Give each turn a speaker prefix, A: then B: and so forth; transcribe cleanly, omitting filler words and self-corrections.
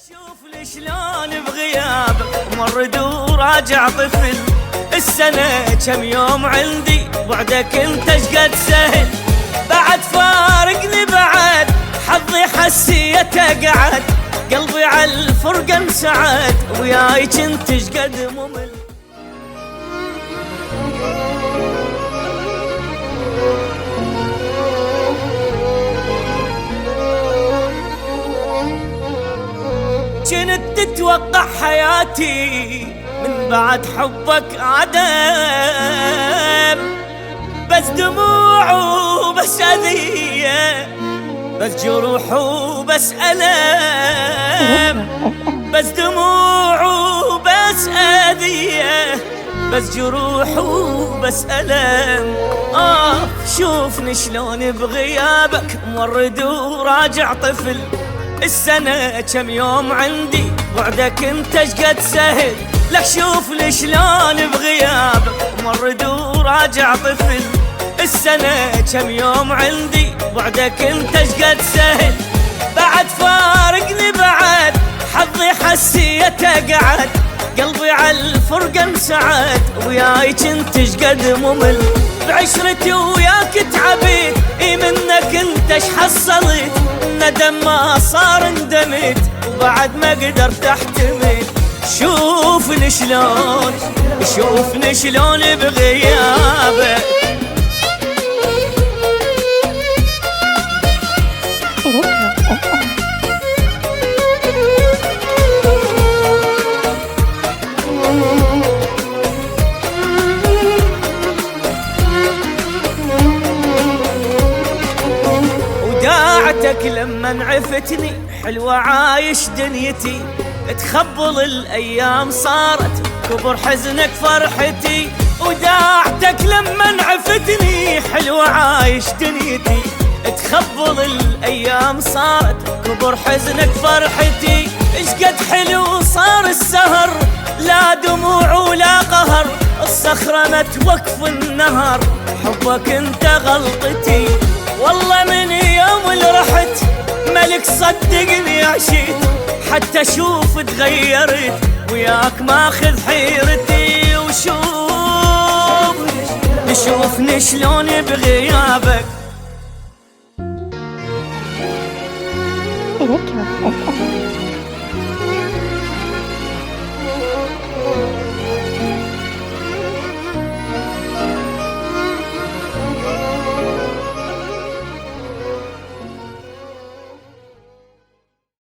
A: شوف شلون بغيابك مرد وراجع طفل. السنة كم يوم عندي بعدك انت شقد سهل. بعد فارقني بعد حظي حسيته قعد. قلبي عالفرقة انسعد وياي كنت شقد ممل. كنت تتوقع حياتي من بعد حبك عدم. بس دموع وبس أذية، بس جروح وبس ألم. بس دموع وبس أذية، بس جروح وبس ألم. شوفني شلون بغيابك مورد وراجع طفل. السنة كم يوم عندي بعدك انت شقد سهل. لك شوفني شلون بغيابك مورد وراجع طفل. السنة كم يوم عندي بعدك انت شقد سهل. بعد فارقني بعد حظي حسيته قعد. قلبي عالفرقة انسعد وياي كنت شقد ممل. بعشرتي وياك تعبيت منك انت شحصلت. ندم ما صار اندمت وبعد ما قدرت احتمل. شوفني شلون بغيابك. وداعتك لما عفتني حلوة عايش دنيتي. تخبل الايام صارت كبر حزنك فرحتي. وداعتك لما عفتني حلوة عايش دنيتي. تخبل الايام صارت كبر حزنك فرحتي. اشقد حلو صار السهر لا دموع ولا قهر. الصخرة ما توقف النهر حبك انت غلطتي. والله من يوم اللي رحت ملك صدقني عشيت. حتى شوف تغيرت وياك ماخذ حيرتي. شوفني شلون بغيابك.